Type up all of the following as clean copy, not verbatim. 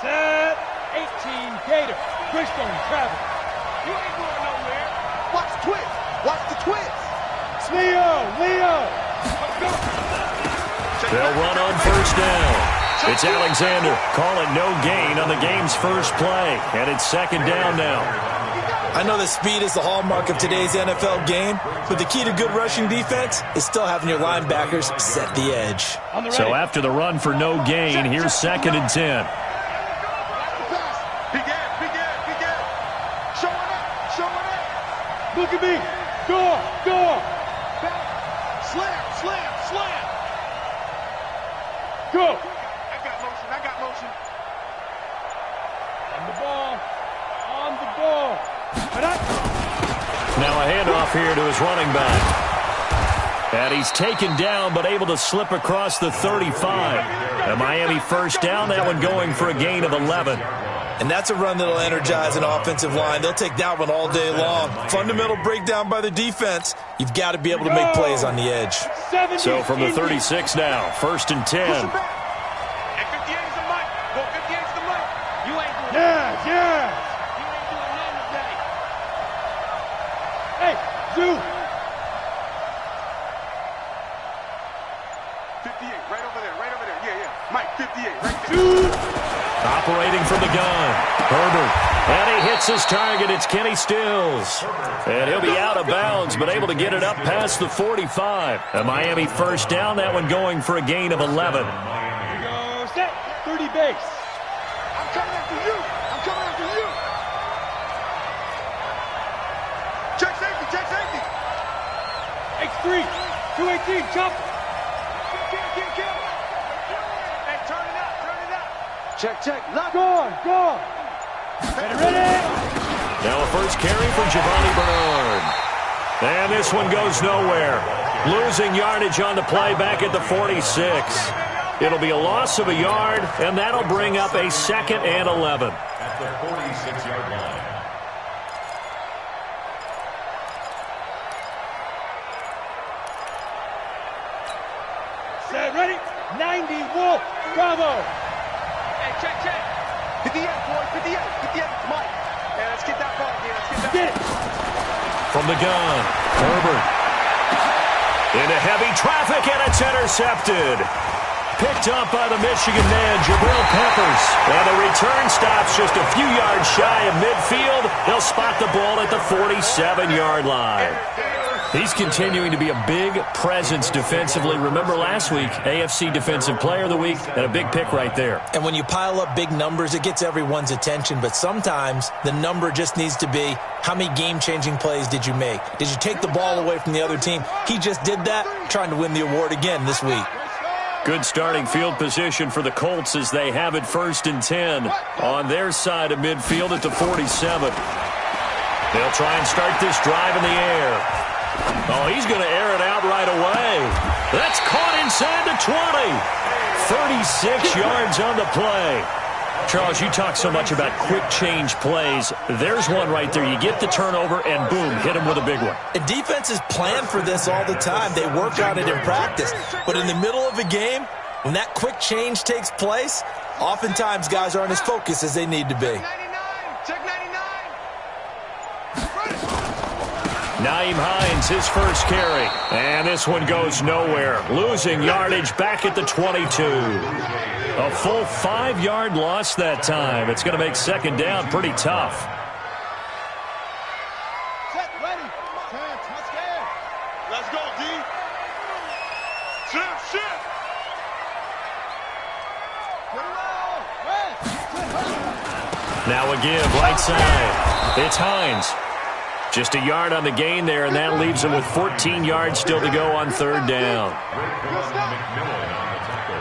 Set. 18 Gator. Bridgestone travel. You ain't going nowhere. Watch the twist. Watch the twist. It's Leo. They'll run on first down. It's Alexander calling no gain on the game's first play. And it's second down now. I know that speed is the hallmark of today's NFL game, but the key to good rushing defense is still having your linebackers set the edge. So after the run for no gain, here's second and 10. Look at me. Go. Slam. Go. I got motion. On the ball. Now a handoff here to his running back. And he's taken down but able to slip across the 35. A Miami first down, that one going for a gain of 11. And that's a run that'll energize an offensive line. They'll take that one all day long. Fundamental breakdown by the defense. You've got to be able to make plays on the edge. So from the 36 now, first and 10. At 58 is the mic. Go 58 is the mic. You ain't doing Yeah. You ain't doing nothing today. Hey, Zoo. 58, right over there. Yeah. Mike, 58, right there. Zoo. Operating from the gun, Herbert. And he hits his target. It's Kenny Stills. And he'll be out of bounds, but able to get it up past the 45. A Miami first down, that one going for a gain of 11. Here we go. Set. 30 base. I'm coming after you. Check safety. X3. 218. Jump. Kill. Hey, turn it up. Check. Lock. Go. Ready. Now a first carry for Giovanni Bernard. And this one goes nowhere. Losing yardage on the play back at the 46. It'll be a loss of a yard, and that'll bring up a second and 11. At the 46-yard line. Set. Ready. 90. Wolf. Bravo. Hey, check. 58, boy. 58. Mike. Hey, let's get that ball again. Get it. From the gun, Herbert. Into heavy traffic, and it's intercepted. Picked up by the Michigan man, Jabril Peppers. And the return stops just a few yards shy of midfield. They'll spot the ball at the 47-yard line. He's continuing to be a big presence defensively. Remember last week, AFC Defensive Player of the Week, and a big pick right there. And when you pile up big numbers, it gets everyone's attention. But sometimes the number just needs to be, how many game-changing plays did you make? Did you take the ball away from the other team? He just did that, trying to win the award again this week. Good starting field position for the Colts as they have it first and 10 on their side of midfield at the 47. They'll try and start this drive in the air. Oh, he's going to air it out right away. That's caught inside the 20. 36 yards on the play. Charles, you talk so much about quick change plays. There's one right there. You get the turnover, and boom, hit him with a big one. And defenses plan for this all the time. They work on it in practice. But in the middle of a game, when that quick change takes place, oftentimes guys aren't as focused as they need to be. Check 99. Naeem Hines, his first carry. And this one goes nowhere. Losing yardage back at the 22. A full 5-yard loss that time. It's going to make second down pretty tough. Set. Ready. Let's go. Let's go, D. Shift. Now a give, right side. It's Hines. Just a yard on the gain there, and that leaves him with 14 yards still to go on third down. McMillan on the tackle.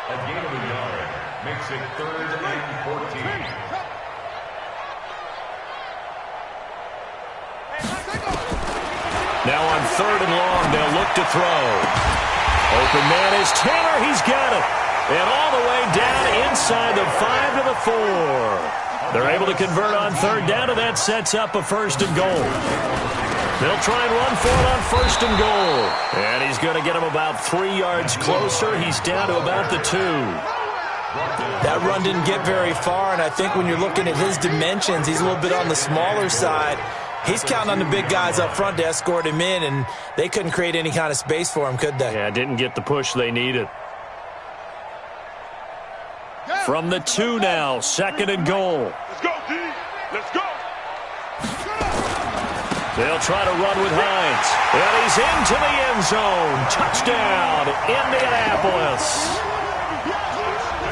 A gain of a yard makes it 3rd and 14. Now on 3rd and long, they'll look to throw. Open man is Taylor. He's got it. And all the way down inside the 5 to the 4. They're able to convert on third down, and that sets up a first and goal. They'll try and run for it on first and goal. And he's going to get him about 3 yards closer. He's down to about the 2. That run didn't get very far, and I think when you're looking at his dimensions, he's a little bit on the smaller side. He's counting on the big guys up front to escort him in, and they couldn't create any kind of space for him, could they? Yeah, didn't get the push they needed. From the 2 now, 2nd and goal. Let's go, D. Let's go. They'll try to run with Hines. And he's into the end zone. Touchdown, Indianapolis.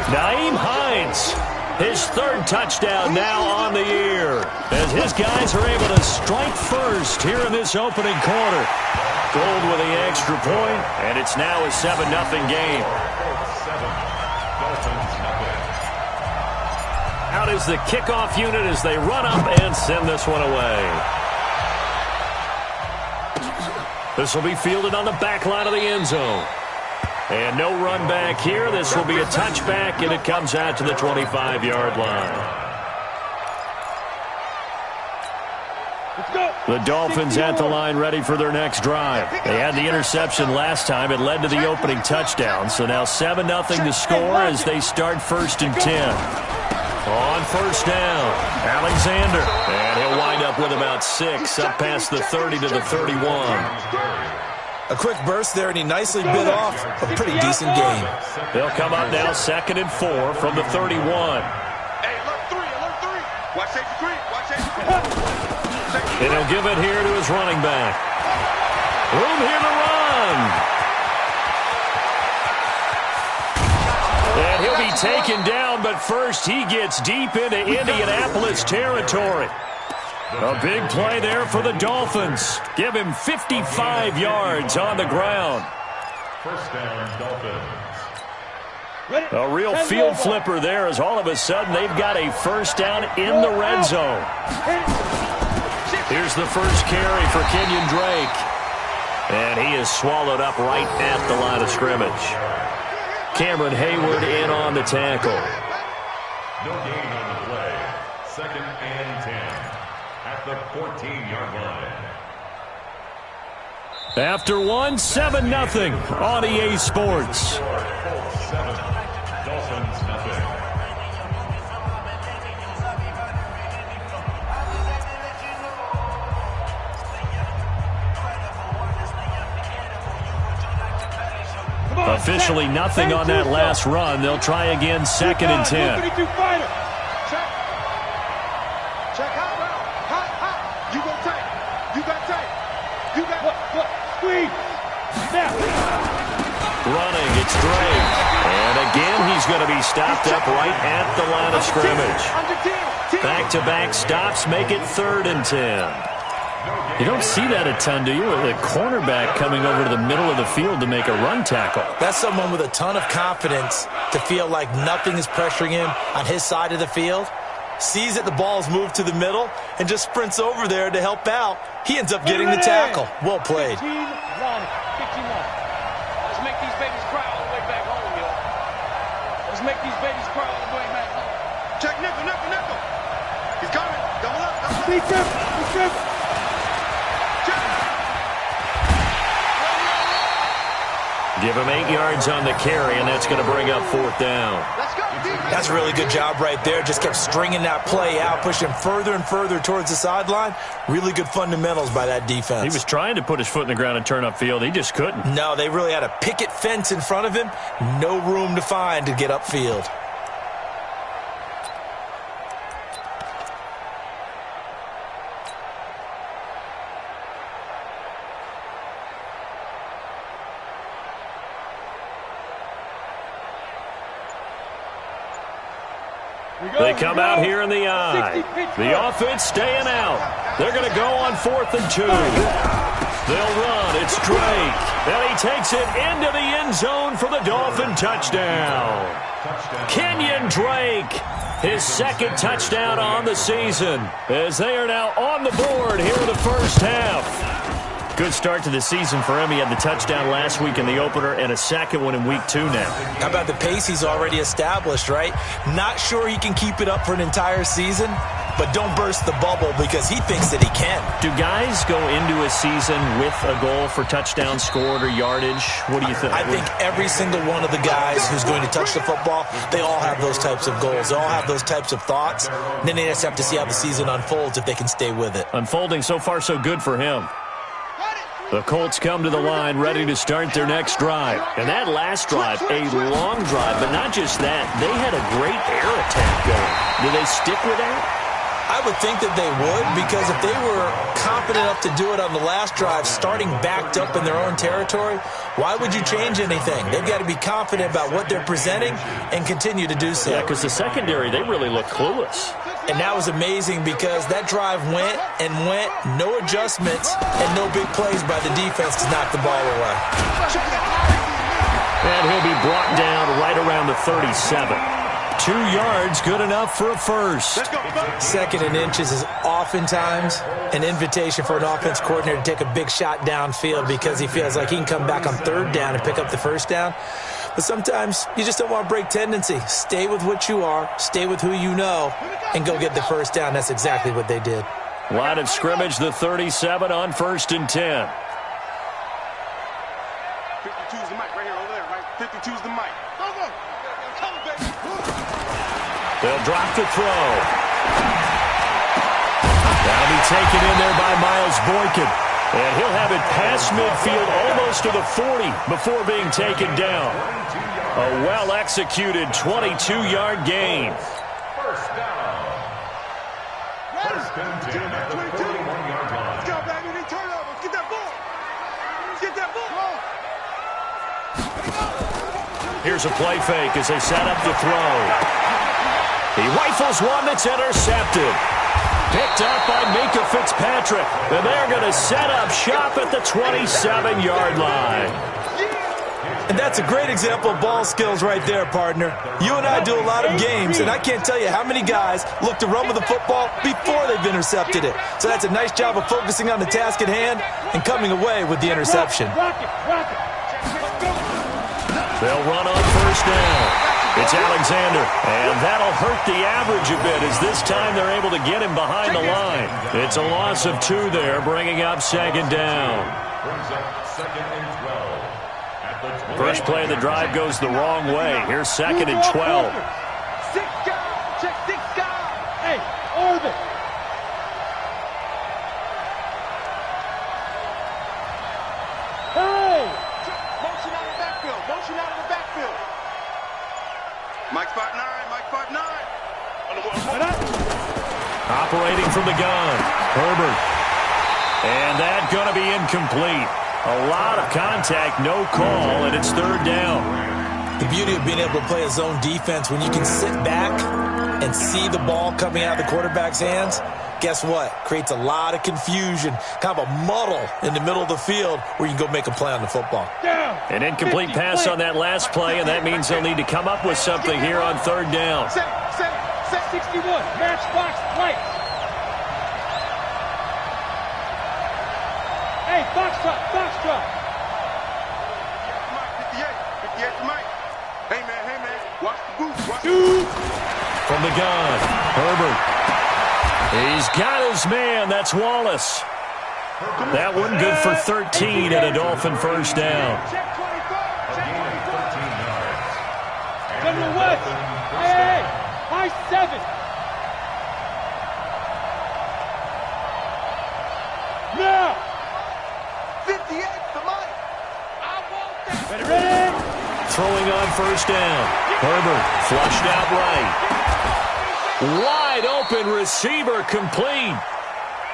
Nyheim Hines, his 3rd touchdown now on the year, as his guys are able to strike first here in this opening quarter. Gold with the extra point, and it's now a 7-0 game. Out is the kickoff unit as they run up and send this one away. This will be fielded on the back line of the end zone. And no run back here. This will be a touchback, and it comes out to the 25-yard line. The Dolphins at the line ready for their next drive. They had the interception last time. It led to the opening touchdown. So now 7-0 to score as they start 1st and 10. On 1st down, Alexander. And he'll wind up with about 6 up past the 30 to the 31. A quick burst there, and he nicely bit off a pretty decent game. They'll come up now 2nd and 4 from the 31. Hey, alert 3, alert 3. Watch safety 3, watch safety 3. And he'll give it here to his running back. Room here to run. And he'll be taken down, but first he gets deep into Indianapolis territory. A big play there for the Dolphins. Give him 55 yards on the ground. 1st down, Dolphins. A real field flipper there as all of a sudden they've got a 1st down in the red zone. Here's the first carry for Kenyon Drake. And he is swallowed up right at the line of scrimmage. Cameron Hayward in on the tackle. No gain on the play. 2nd and 10 at the 14-yard line. After 1, 7-0 on EA Sports. 7, Dolphins nothing. Officially nothing on that last run. They'll try again 2nd and 10. Check. Check hot route. Hot. You go tight. You got tight. You got Squeeze. Snap. Running, it's Drake. And again, he's going to be stopped up right at the line of scrimmage. Back-to-back stops make it 3rd and 10. You don't see that a ton, do you? A cornerback coming over to the middle of the field to make a run tackle. That's someone with a ton of confidence to feel like nothing is pressuring him on his side of the field. Sees that the ball's moved to the middle and just sprints over there to help out. He ends up getting the tackle. Well played. 15 long. Let's make these babies cry all the way back home, yo. Let's make these babies cry all the way back home. Check nickel. He's coming. Double up. Be careful. Give him 8 yards on the carry, and that's going to bring up 4th down. Let's go. That's a really good job right there. Just kept stringing that play out, pushing him further and further towards the sideline. Really good fundamentals by that defense. He was trying to put his foot in the ground and turn upfield. He just couldn't. No, they really had a picket fence in front of him. No room to find to get upfield. They come out here in the eye. The offense staying out. They're going to go on 4th and 2. They'll run. It's Drake. And he takes it into the end zone for the Dolphin touchdown. Kenyon Drake, his 2nd touchdown on the season, as they are now on the board here in the first half. Good start to the season for him. He had the touchdown last week in the opener and a 2nd one in week 2 now. How about the pace he's already established, right? Not sure he can keep it up for an entire season, but don't burst the bubble because he thinks that he can. Do guys go into a season with a goal for touchdown scored or yardage? What do you think? I think every single one of the guys who's going to touch the football, they all have those types of goals. They all have those types of thoughts. And then they just have to see how the season unfolds if they can stay with it. Unfolding so far so good for him. The Colts come to the line ready to start their next drive. And that last drive, a long drive, but not just that. They had a great air attack going. Do they stick with that? I would think that they would, because if they were confident enough to do it on the last drive, starting backed up in their own territory, why would you change anything? They've got to be confident about what they're presenting and continue to do so. Yeah, because the secondary, they really look clueless. And that was amazing because that drive went and went, no adjustments, and no big plays by the defense to knock the ball away. And he'll be brought down right around the 37. 2 yards, good enough for a first. Second and inches is oftentimes an invitation for an offense coordinator to take a big shot downfield because he feels like he can come back on third down and pick up the first down. But sometimes you just don't want to break tendency. Stay with what you are, stay with who you know, and go get the first down. That's exactly what they did. Line of scrimmage, the 37 on 1st and 10. 52's the mic right here, over there, right? 52's the mic. They'll drop the throw. That'll be taken in there by Miles Boykin. And he'll have it past midfield almost to the 40 before being taken down. A well-executed 22-yard gain. First down. First and 10 at the 41-yard line. Let's go, baby. They turn over. Get that ball. Get that ball. Here's a play fake as they set up the throw. He rifles one that's intercepted. Picked up by Minka Fitzpatrick. And they're going to set up shop at the 27-yard line. And that's a great example of ball skills right there, partner. You and I do a lot of games, and I can't tell you how many guys look to run with the football before they've intercepted it. So that's a nice job of focusing on the task at hand and coming away with the interception. They'll run on first down. It's Alexander, and that'll hurt the average a bit as this time they're able to get him behind the line. It's a loss of 2 there, bringing up second down. Brings up 2nd and 12. At the 20. First play of the drive goes the wrong way. Here's 2nd and 12. 6 guys. Check 6 guys. Hey, orbit. Hey! Motion out of the backfield. Motion out of the backfield. Mike spot 9. Mike spot 9. Operating from the gun, Herbert. And that's going to be incomplete. A lot of contact, no call, and it's 3rd down. The beauty of being able to play a zone defense, when you can sit back and see the ball coming out of the quarterback's hands, guess what? Creates a lot of confusion, kind of a muddle in the middle of the field where you can go make a play on the football. An incomplete pass on that last play, and that means they'll need to come up with something here on 3rd down. Set 61, matchbox right. Hey, box drop. 58 to Mike. Hey, man, watch the booth. Watch the From the gun, Herbert. He's got his man. That's Wallace. That one good for 13 and a Dolphin first down. Check 25. A gain of 13 yards. And General a West. Dolphin first Hey, down. high 7. Now. 58 to Mike. I want that. Ready? Throwing on first down. Herbert flushed out right. Wide open receiver complete.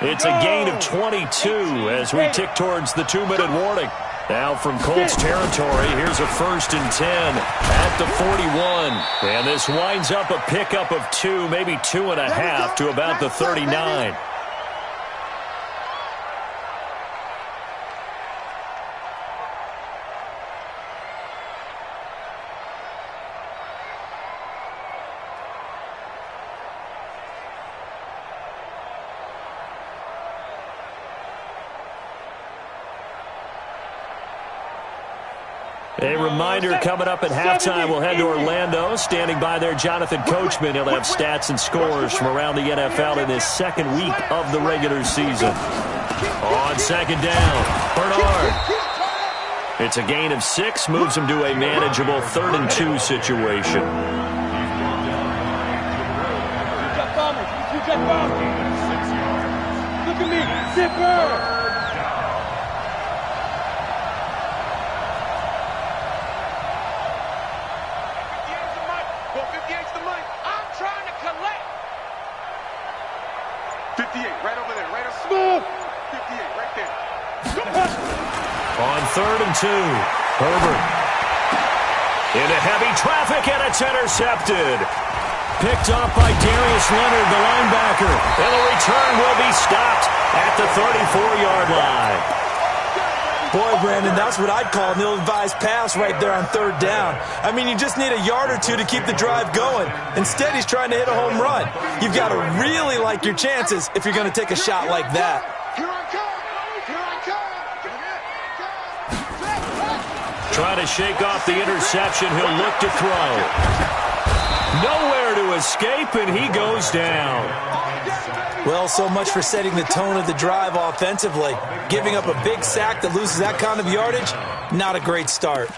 It's a gain of 22 as we tick towards the 2-minute warning. Now from Colts territory, here's a 1st and 10 at the 41. And this winds up a pickup of 2, maybe 2.5 to about the 39. A reminder coming up at halftime, we'll head to Orlando. Standing by there, Jonathan Coachman. He'll have stats and scores from around the NFL in his second week of the regular season. On second down, Bernard. It's a gain of 6, moves him to a manageable 3rd and 2 situation. Look at me, zipper! On 3rd and 2, Herbert. Into heavy traffic, and it's intercepted. Picked off by Darius Leonard, the linebacker. And the return will be stopped at the 34-yard line. Boy, Brandon, that's what I'd call an ill-advised pass right there on 3rd down. I mean, you just need a yard or two to keep the drive going. Instead, he's trying to hit a home run. You've got to really like your chances if you're going to take a shot like that. Trying to shake off the interception. He'll look to throw. Nowhere to escape, and he goes down. Well, so much for setting the tone of the drive offensively. Giving up a big sack that loses that kind of yardage, not a great start.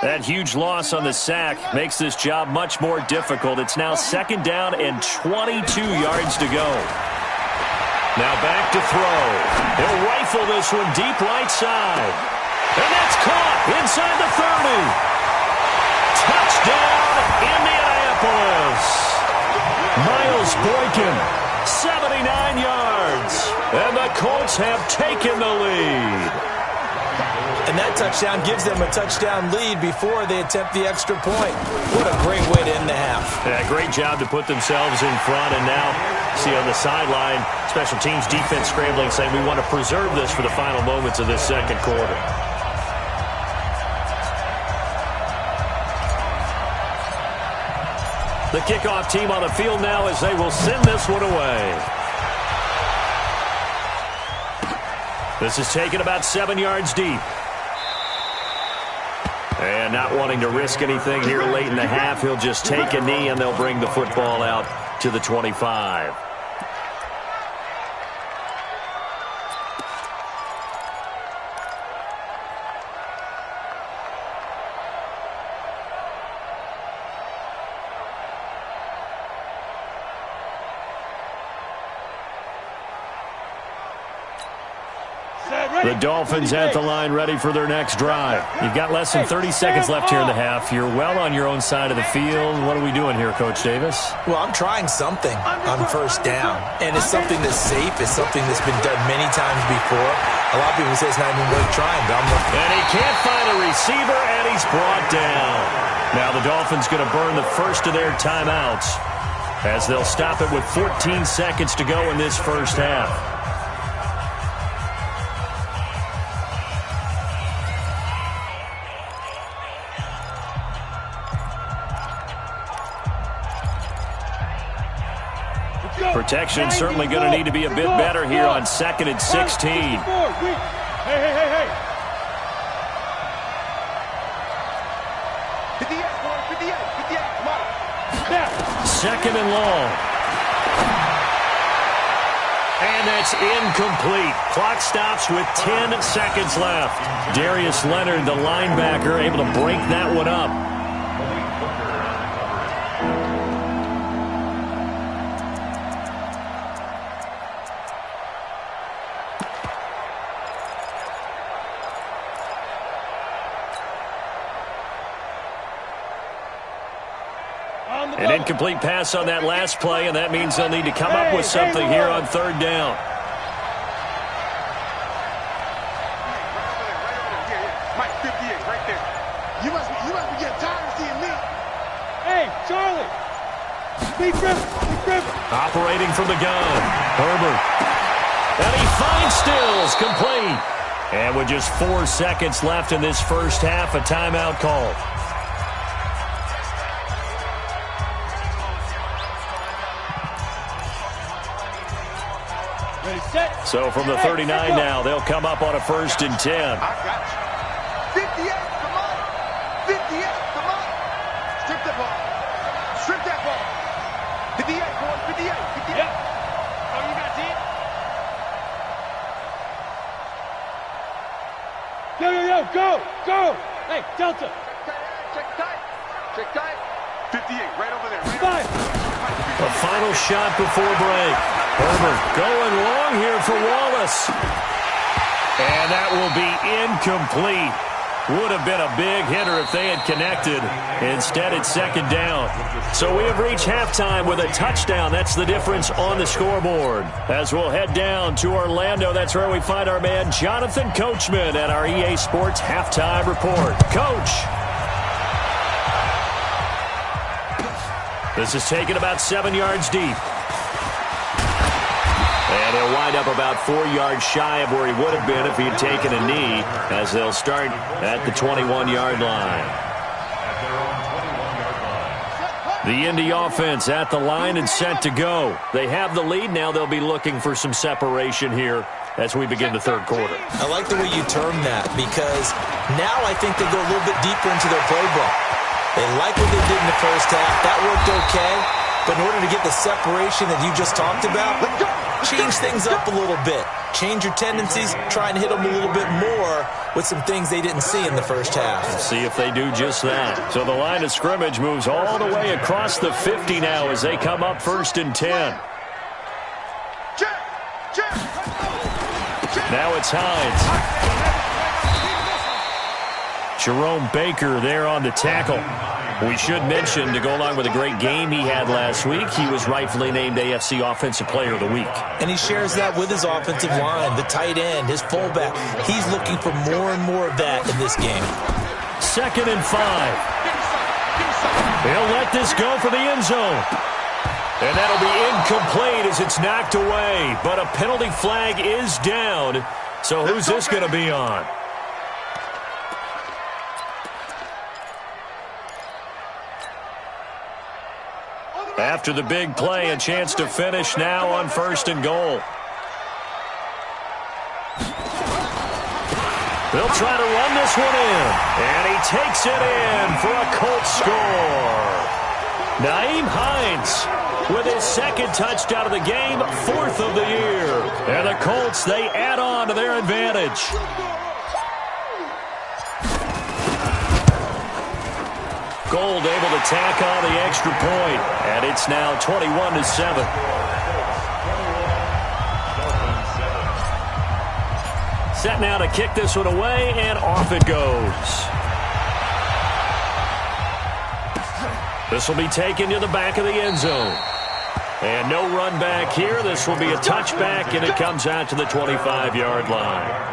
That huge loss on the sack makes this job much more difficult. It's now 2nd down and 22 yards to go. Now back to throw. He'll rifle this one deep right side. And that's caught inside the 30. Touchdown, Indianapolis. Miles Boykin, 79 yards. And the Colts have taken the lead. And that touchdown gives them a touchdown lead before they attempt the extra point. What a great way to end the half. Yeah, great job to put themselves in front. And now, see on the sideline, special teams defense scrambling, saying we want to preserve this for the final moments of this second quarter. The kickoff team on the field now as they will send this one away. This is taken about 7 yards deep. And not wanting to risk anything here late in the half, he'll just take a knee and they'll bring the football out to the 25. The Dolphins at the line ready for their next drive. You've got less than 30 seconds left here in the half. You're well on your own side of the field. What are we doing here, Coach Davis? Well, I'm trying something on 1st down. And it's something that's safe. It's something that's been done many times before. A lot of people say it's not even worth trying. And he can't find a receiver, and he's brought down. Now the Dolphins going to burn the first of their timeouts as they'll stop it with 14 seconds to go in this first half. Protection certainly going to need to be a bit better here on 2nd and 16. Hey. Second and long. And that's incomplete. Clock stops with 10 seconds left. Darius Leonard, the linebacker, able to break that one up. An incomplete pass on that last play, and that means they'll need to come up with something here on 3rd down. Big grip. Operating from the gun. Herbert. And he finds Stills. Complete. And with just 4 seconds left in this first half, a timeout called. Ready, set. So from the 39 now, they'll come up on a 1st and 10. I got you. 58, come on. 58, come on. Strip that ball. Strip that ball. 58, boys, 58. Yep. Oh, you got it? Go. Hey, Delta. Check tight. 58, right over there. Five. A final shot before break. Herbert going long here for Wallace. And that will be incomplete. Would have been a big hitter if they had connected. Instead, it's 2nd down. So we have reached halftime with a touchdown. That's the difference on the scoreboard. As we'll head down to Orlando, that's where we find our man Jonathan Coachman at our EA Sports Halftime Report. Coach. This is taken about 7 yards deep. And he'll wind up about 4 yards shy of where he would have been if he had taken a knee, as they'll start at the 21-yard line. The Indy offense at the line and set to go. They have the lead. Now they'll be looking for some separation here as we begin the 3rd quarter. I like the way you term that, because now I think they go a little bit deeper into their playbook. They like what they did in the first half. That worked okay. But in order to get the separation that you just talked about, change things up a little bit. Change your tendencies. Try and hit them a little bit more with some things they didn't see in the first half. Let's see if they do just that. So the line of scrimmage moves all the way across the 50 now as they come up 1st and 10. Now it's Hines. Jerome Baker there on the tackle. We should mention, to go along with a great game he had last week, he was rightfully named AFC Offensive Player of the Week. And he shares that with his offensive line, the tight end, his fullback. He's looking for more and more of that in this game. 2nd and 5. He'll let this go for the end zone. And that'll be incomplete as it's knocked away. But a penalty flag is down. So who's this going to be on? After the big play, a chance to finish now on 1st and goal. They'll try to run this one in. And he takes it in for a Colts score. Nyheim Hines with his 2nd touchdown of the game, 4th of the year. And the Colts, they add on to their advantage. Gold able to tack on the extra point, and it's now 21-7. Set now to kick this one away, and off it goes. This will be taken to the back of the end zone. And no run back here. This will be a touchback, and it comes out to the 25-yard line.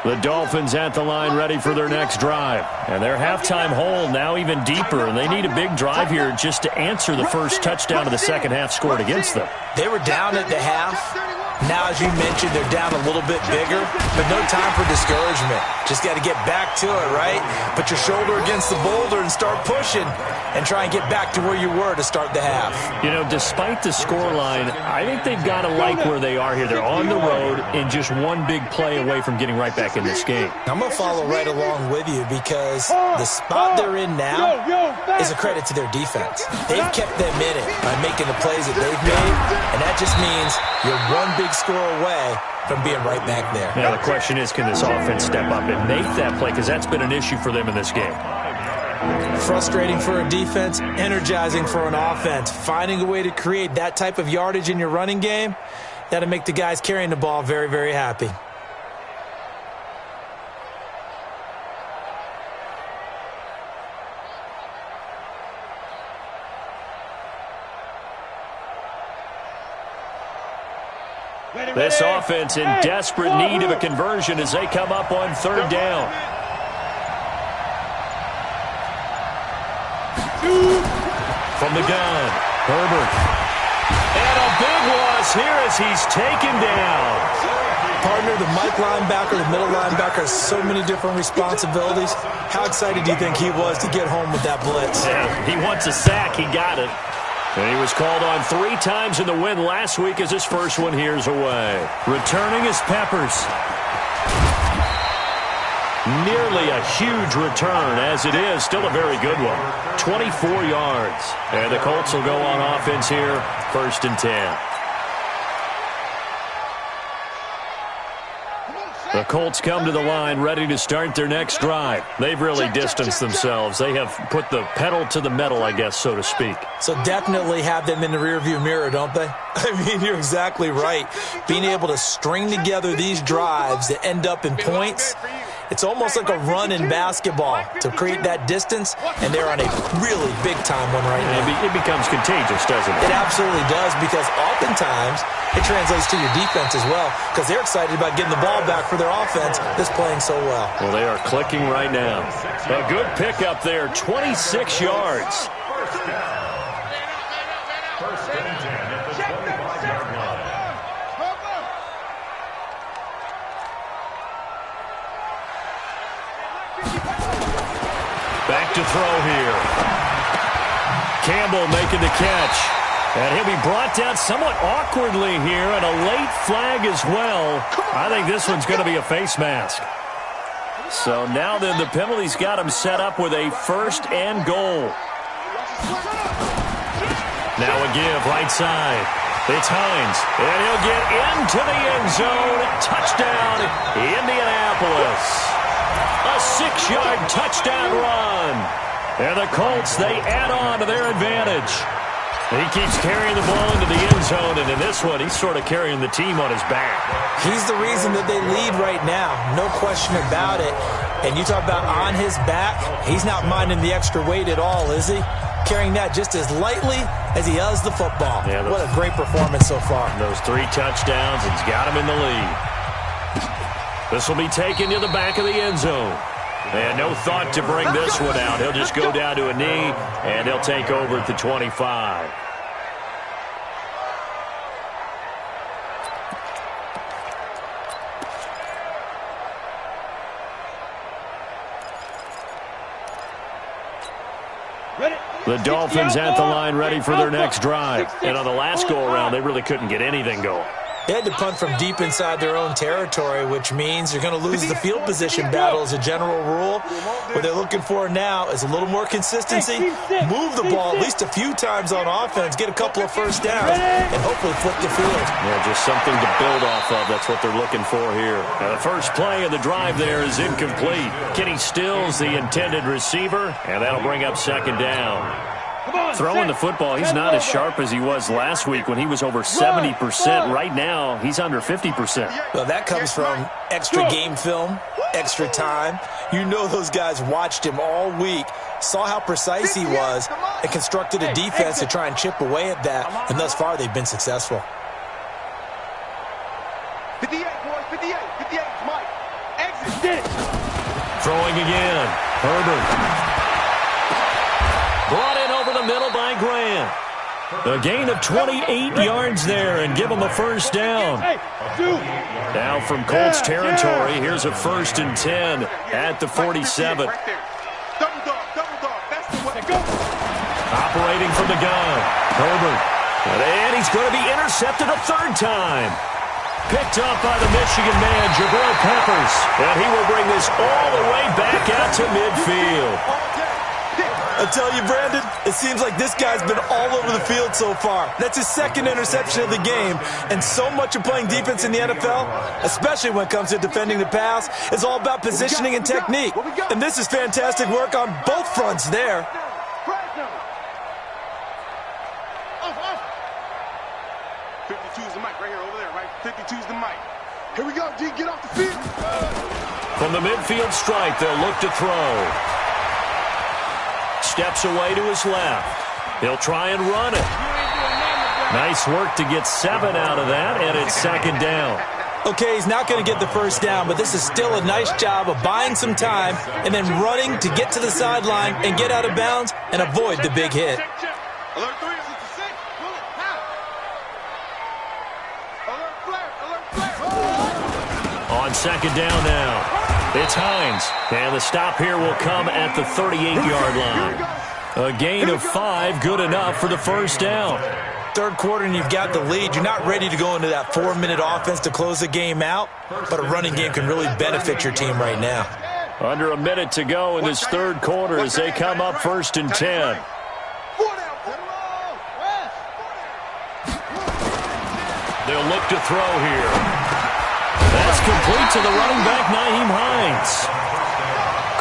The Dolphins at the line ready for their next drive. And their halftime hole now even deeper, and they need a big drive here just to answer the first touchdown of the second half scored against them. They were down at the half. Now, as you mentioned, they're down a little bit bigger, but no time for discouragement. Just got to get back to it, right? Put your shoulder against the boulder and start pushing and try and get back to where you were to start the half. You know, despite the scoreline, I think they've got to like where they are here. They're on the road and just one big play away from getting right back in this game. I'm going to follow right along with you because the spot they're in now is a credit to their defense. They've kept them in it by making the plays that they've made, and that just means you're one big score away from being right back there. Now, the question is, can this offense step up and make that play? Because that's been an issue for them in this game. Frustrating for a defense, energizing for an offense. Finding a way to create that type of yardage in your running game, that'll make the guys carrying the ball very, very happy. This offense in desperate need of a conversion as they come up on third down. From the gun, Herbert. And a big loss here as he's taken down. Partner, the Mike linebacker, the middle linebacker, has so many different responsibilities. How excited do you think he was to get home with that blitz? Yeah, he wants a sack. He got it. And he was called on 3 times in the win last week as his first one here's away. Returning is Peppers. Nearly a huge return, as it is. Still a very good one. 24 yards. And the Colts will go on offense here, 1st and 10. The Colts come to the line ready to start their next drive. They've really distanced themselves. They have put the pedal to the metal, I guess, so to speak. So definitely have them in the rearview mirror, don't they? I mean, you're exactly right. Being able to string together these drives that end up in points, it's almost like a run in basketball to create that distance, and they're on a really big-time one right now. It becomes contagious, doesn't it? It absolutely does, because oftentimes it translates to your defense as well, because they're excited about getting the ball back for their offense that's playing so well. Well, they are clicking right now. A good pickup there, 26 yards. Back to throw here. Campbell making the catch. And he'll be brought down somewhat awkwardly here, and a late flag as well. I think this one's going to be a face mask. So now then the penalty's got him set up with a 1st and goal. Now a give right side. It's Hines, and he'll get into the end zone. Touchdown, Indianapolis. A 6-yard touchdown run. And the Colts, they add on to their advantage. He keeps carrying the ball into the end zone, and in this one, he's sort of carrying the team on his back. He's the reason that they lead right now, no question about it. And you talk about on his back, he's not minding the extra weight at all, is he? Carrying that just as lightly as he does the football. Yeah, what a great performance so far. Those 3 touchdowns, it's got him in the lead. This will be taken to the back of the end zone. And no thought to bring this one out. He'll just go down to a knee, and he'll take over at the 25. The Dolphins at the line ready for their next drive. And on the last go-around, they really couldn't get anything going. They had to punt from deep inside their own territory, which means you're going to lose the field position battle as a general rule. What they're looking for now is a little more consistency, move the ball at least a few times on offense, get a couple of first downs, and hopefully flip the field. Yeah, just something to build off of. That's what they're looking for here. Now, the first play of the drive there is incomplete. Kenny Stills, the intended receiver, and that'll bring up 2nd down. Throwing the football, he's not as sharp as he was last week when he was over 70%. Right now, he's under 50%. Well, that comes from extra game film, extra time. You know those guys watched him all week, saw how precise he was, and constructed a defense to try and chip away at that, and thus far they've been successful. 58, boys, 58, 58, Mike. Exit. Throwing again, Herbert. Brought in over the middle by Grant. A gain of 28 yards there and give him a 1st down. Now from Colts territory, here's a 1st and 10 at the 47. Operating from the gun, Herbert. And he's going to be intercepted a 3rd time. Picked up by the Michigan man, Jabril Peppers. And he will bring this all the way back out to midfield. I tell you, Brandon, it seems like this guy's been all over the field so far. That's his 2nd interception of the game. And so much of playing defense in the NFL, especially when it comes to defending the pass, is all about positioning and technique. And this is fantastic work on both fronts there. 52's the mic right here, over there, right? 52's the mic. Here we go, D, get off the field. From the midfield stripe, they'll look to throw. Steps away to his left. He'll try and run it. Nice work to get 7 out of that, and it's second down. Okay, he's not going to get the first down, but this is still a nice job of buying some time and then running to get to the sideline and get out of bounds and avoid the big hit. Alert 3, alert 6, bullet, pow. Alert flare, alert flare. On second down now, it's Hines, and the stop here will come at the 38-yard line. A gain of 5, good enough for the first down. Third quarter and you've got the lead. You're not ready to go into that 4-minute offense to close the game out, but a running game can really benefit your team right now. Under a minute to go in this third quarter as they come up 1st and 10. They'll look to throw here. That's complete to the running back, Nyheim Hines.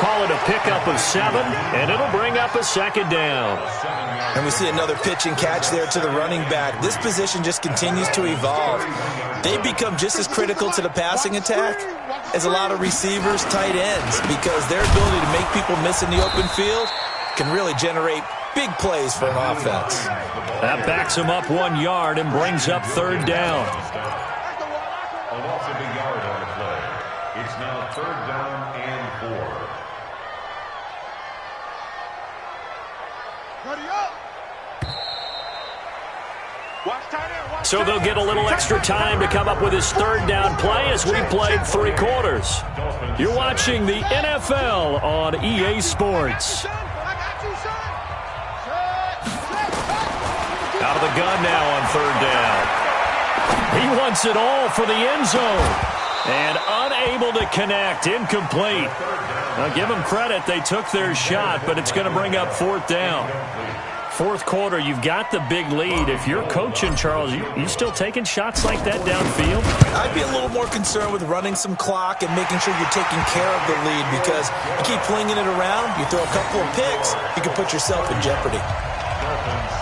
Call it a pickup of 7, and it'll bring up a second down. And we see another pitch and catch there to the running back. This position just continues to evolve. They become just as critical to the passing attack as a lot of receivers, tight ends, because their ability to make people miss in the open field can really generate big plays for an offense. That backs him up 1 yard and brings up third down. A loss of a yard on the play. It's now 3rd down and 4. So they'll get a little extra time to come up with his third down play as we played 3 quarters. You're watching the NFL on EA Sports. Out of the gun now on third down. He wants it all for the end zone. And unable to connect, incomplete. Now give them credit, they took their shot, but it's going to bring up 4th down. Fourth quarter, you've got the big lead. If you're coaching, Charles, you still taking shots like that downfield? I'd be a little more concerned with running some clock and making sure you're taking care of the lead, because you keep flinging it around, you throw a couple of picks, you can put yourself in jeopardy.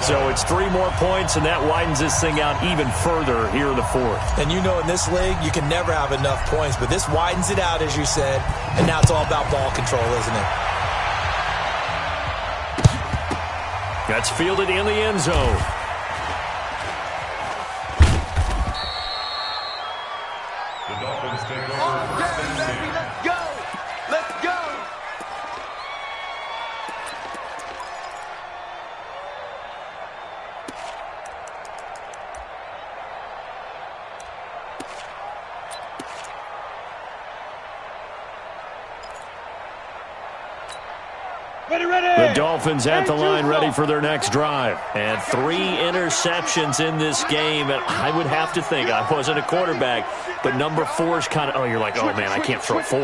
So it's 3 more points, and that widens this thing out even further here in the fourth. And you know in this league, you can never have enough points, but this widens it out, as you said, and now it's all about ball control, isn't it? That's fielded in the end zone. The Dolphins take over. Let's go! Let's go! The Dolphins at the line ready for their next drive. And 3 interceptions in this game. And I would have to think, I wasn't a quarterback, but number 4 is kind of, you're like, oh, man, I can't throw 4.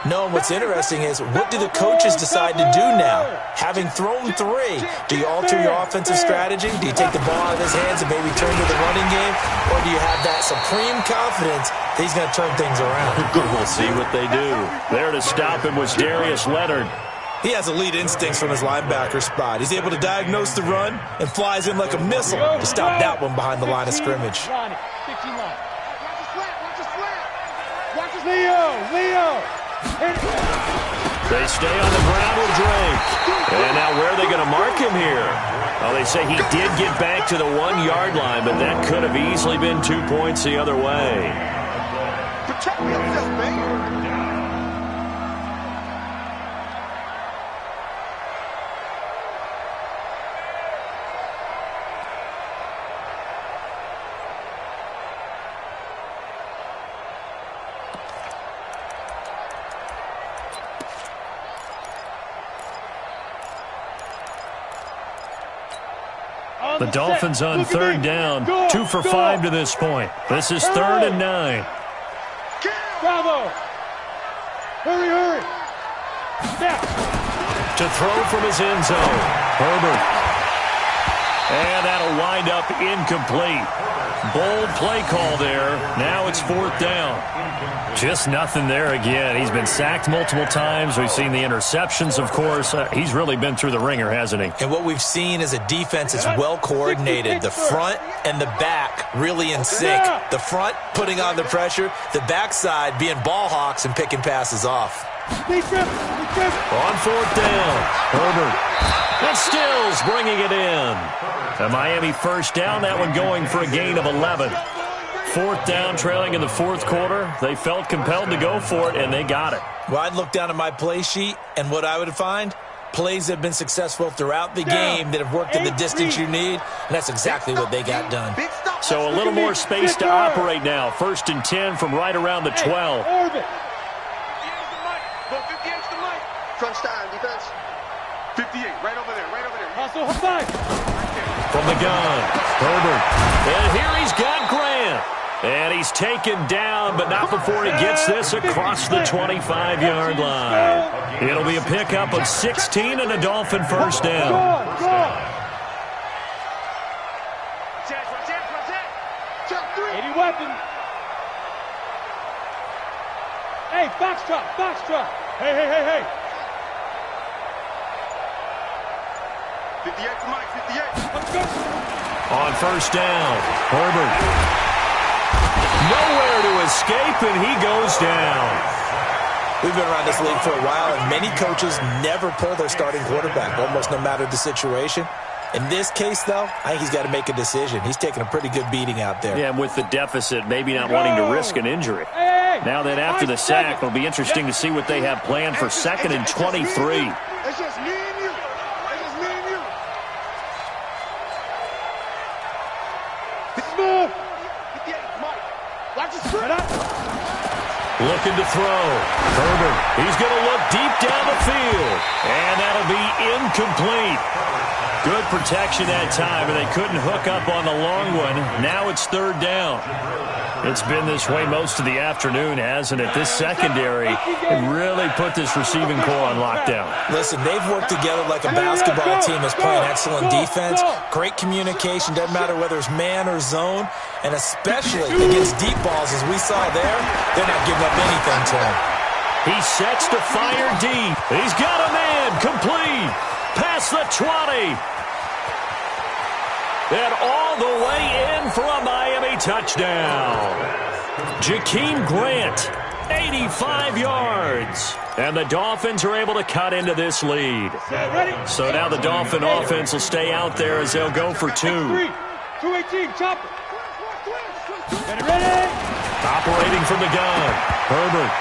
No, what's interesting is, what do the coaches decide to do now? Having thrown 3, do you alter your offensive strategy? Do you take the ball out of his hands and maybe turn to the running game? Or do you have that supreme confidence that he's going to turn things around? We'll see what they do. There to stop him was Darius Leonard. He has elite instincts from his linebacker spot. He's able to diagnose the run and flies in like a missile to stop that one behind the line of scrimmage. Leo! They stay on the ground with Drake. And now where are they going to mark him here? Well, they say he did get back to the 1-yard line, but that could have easily been 2 points the other way. Protect yourself, man. The Dolphins on third down, 2 for 5 to this point. This is 3rd and 9. Bravo! Hurry! Snap! To throw from his end zone, Herbert. And that'll wind up incomplete. Bold play call there. Now it's 4th down. Just nothing there again. He's been sacked multiple times. We've seen the interceptions, of course. He's really been through the ringer, hasn't he? And what we've seen is a defense that's well coordinated. The front and the back really in sync. The front putting on the pressure. The backside being ball hawks and picking passes off. On fourth down, Herbert. And Stills bringing it in. A Miami first down, that one going for a gain of 11. Fourth down, trailing in the fourth quarter. They felt compelled to go for it, and they got it. Well, I'd look down at my play sheet, and what I would find, plays have been successful throughout the game that have worked in the distance you need, and that's exactly what they got done. So a little more space to operate now. First and 10 from right around the 12. Crunch time, defense. 58, right over there, right over there. From the gun, Herbert. And here he's got Grant. And he's taken down, but not before he gets this across the 25-yard line. It'll be a pickup of 16 and a Dolphin first down. 80 weapons. Hey, Foxtrot. Hey. 58 for Mike, 58. Let's go. On first down, Herbert. Nowhere to escape, and he goes down. We've been around this league for a while, and many coaches never pull their starting quarterback, almost no matter the situation. In this case, though, I think he's got to make a decision. He's taking a pretty good beating out there. Yeah, and with the deficit, maybe not wanting to risk an injury. Now that after the sack, it'll be interesting to see what they have planned for 2nd and 23. It's just me and you. Move. 58, Mike. Watch the script. Looking to throw. Herbert, he's going to look deep down the field. And that'll be incomplete. Good protection that time, and they couldn't hook up on the long one. Now it's third down. It's been this way most of the afternoon, hasn't it? This secondary really put this receiving core on lockdown. Listen, they've worked together like a basketball team that's playing excellent defense. Great communication, doesn't matter whether it's man or zone. And especially against deep balls, as we saw there, they're not giving up anything to him. He sets to fire deep. He's got a man, complete. Past the 20. And all the way in for a Miami touchdown. Jakeem Grant, 85 yards. And the Dolphins are able to cut into this lead. So now the Dolphin offense will stay out there as they'll go for 2. 218, chopper. Ready. Operating from the gun. Herbert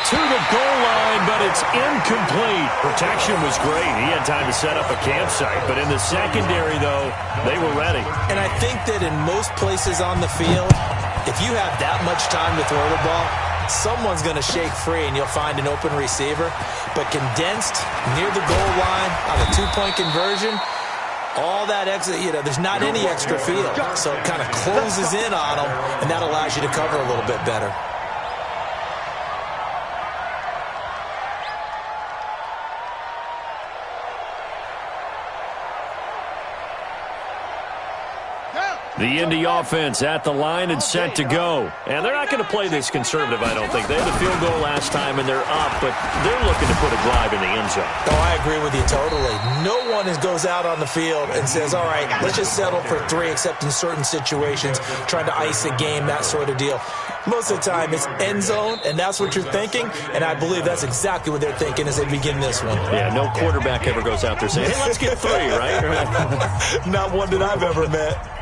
to the goal line, but it's incomplete. Protection was great. He had time to set up a campsite. But in the secondary, though, they were ready. And I think that in most places on the field, if you have that much time to throw the ball, someone's going to shake free and you'll find an open receiver. But condensed near the goal line on a two-point conversion, all that extra, there's not any extra field. So it kind of closes in on them, and that allows you to cover a little bit better. The Indy offense at the line and set to go. And they're not going to play this conservative, I don't think. They had the field goal last time, and they're up, but they're looking to put a drive in the end zone. Oh, I agree with you totally. No one goes out on the field and says, all right, let's just settle for 3, except in certain situations, trying to ice a game, that sort of deal. Most of the time, it's end zone, and that's what you're thinking, and I believe that's exactly what they're thinking as they begin this one. Yeah, no quarterback ever goes out there saying, hey, let's get 3, right? Not one that I've ever met.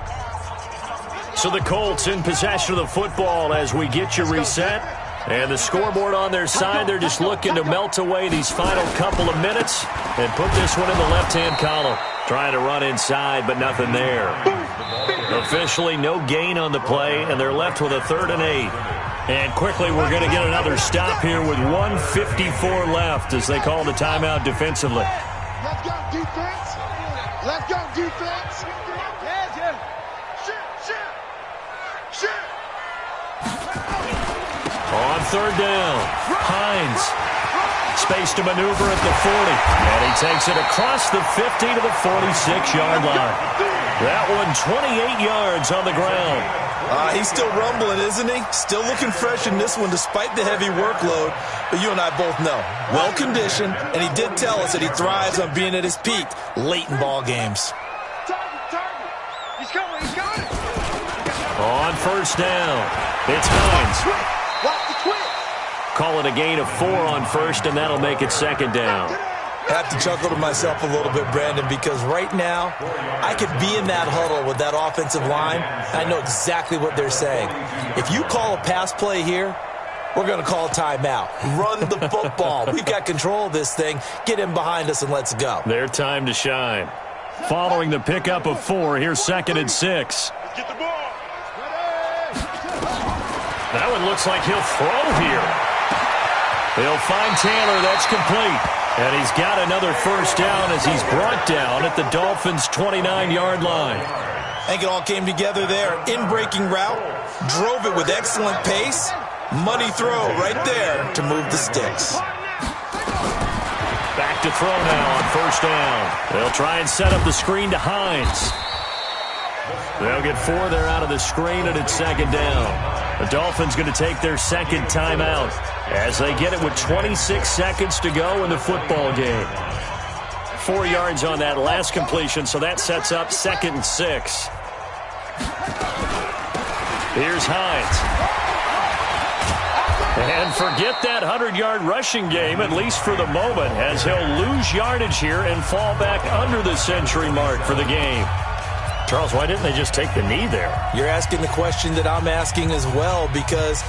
So the Colts in possession of the football as we get you reset. And the scoreboard on their side, they're just looking to melt away these final couple of minutes and put this one in the left-hand column. Trying to run inside, but nothing there. Officially, no gain on the play, and they're left with a 3rd and 8. And quickly, we're going to get another stop here with 1:54 left as they call the timeout defensively. Let's go, defense. Let's go, defense. On 3rd down, Hines. Space to maneuver at the 40. And he takes it across the 50 to the 46-yard line. That one 28 yards on the ground. He's still rumbling, isn't he? Still looking fresh in this one despite the heavy workload. But you and I both know, well-conditioned, and he did tell us that he thrives on being at his peak late in ball games. He's coming. On 1st down, it's Hines. call it a gain of 4 on first, and that'll make it second down. I have to chuckle to myself a little bit, Brandon, because right now I could be in that huddle with that offensive line. I know exactly what they're saying. If you call a pass play here, we're going to call a timeout. Run the football. We've got control of this thing. Get in behind us and let's go. Their time to shine. Following the pickup of 4, here's 2nd and 6. Get the ball. That one looks like he'll throw here. They'll find Taylor. That's complete. And he's got another first down as he's brought down at the Dolphins' 29-yard line. I think it all came together there. In-breaking route. Drove it with excellent pace. Money throw right there to move the sticks. Back to throw now on first down. They'll try and set up the screen to Hines. They'll get 4 there out of the screen, and it's second down. The Dolphins going to take their second timeout as they get it with 26 seconds to go in the football game. 4 yards on that last completion, so that sets up 2nd and 6. Here's Hines. And forget that 100-yard rushing game, at least for the moment, as he'll lose yardage here and fall back under the century mark for the game. Charles, why didn't they just take the knee there? You're asking the question that I'm asking as well, because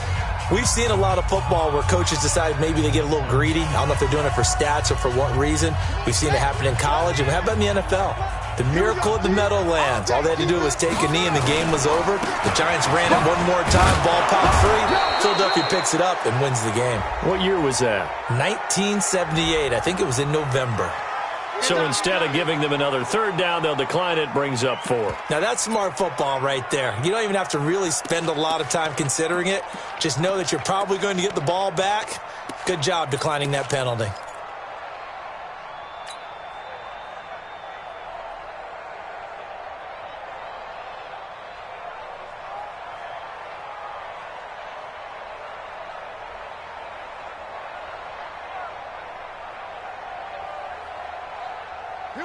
we've seen a lot of football where coaches decide maybe they get a little greedy. I don't know if they're doing it for stats or for what reason. We've seen it happen in college, and how about in the NFL? The miracle of the Meadowlands. All they had to do was take a knee, and the game was over. The Giants ran it one more time. Ball popped free. Philadelphia picks it up and wins the game. What year was that? 1978. I think it was in November. So instead of giving them another third down, they'll decline it, brings up 4. Now, that's smart football right there. You don't even have to really spend a lot of time considering it. Just know that you're probably going to get the ball back. Good job declining that penalty.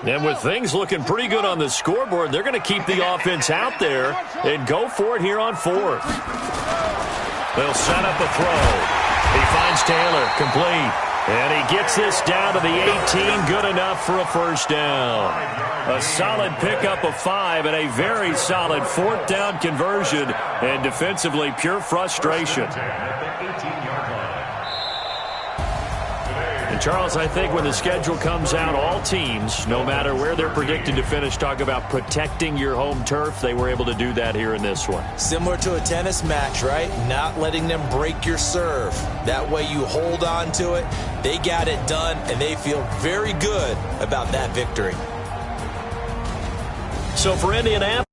And with things looking pretty good on the scoreboard, they're going to keep the offense out there and go for it here on 4th. They'll set up a throw. He finds Taylor, complete. And he gets this down to the 18, good enough for a first down. A solid pickup of 5 and a very solid 4th down conversion, and defensively pure frustration. And Charles, I think when the schedule comes out, all teams, no matter where they're predicted to finish, talk about protecting your home turf. They were able to do that here in this one. Similar to a tennis match, right? Not letting them break your serve. That way you hold on to it. They got it done, and they feel very good about that victory. So for Indianapolis,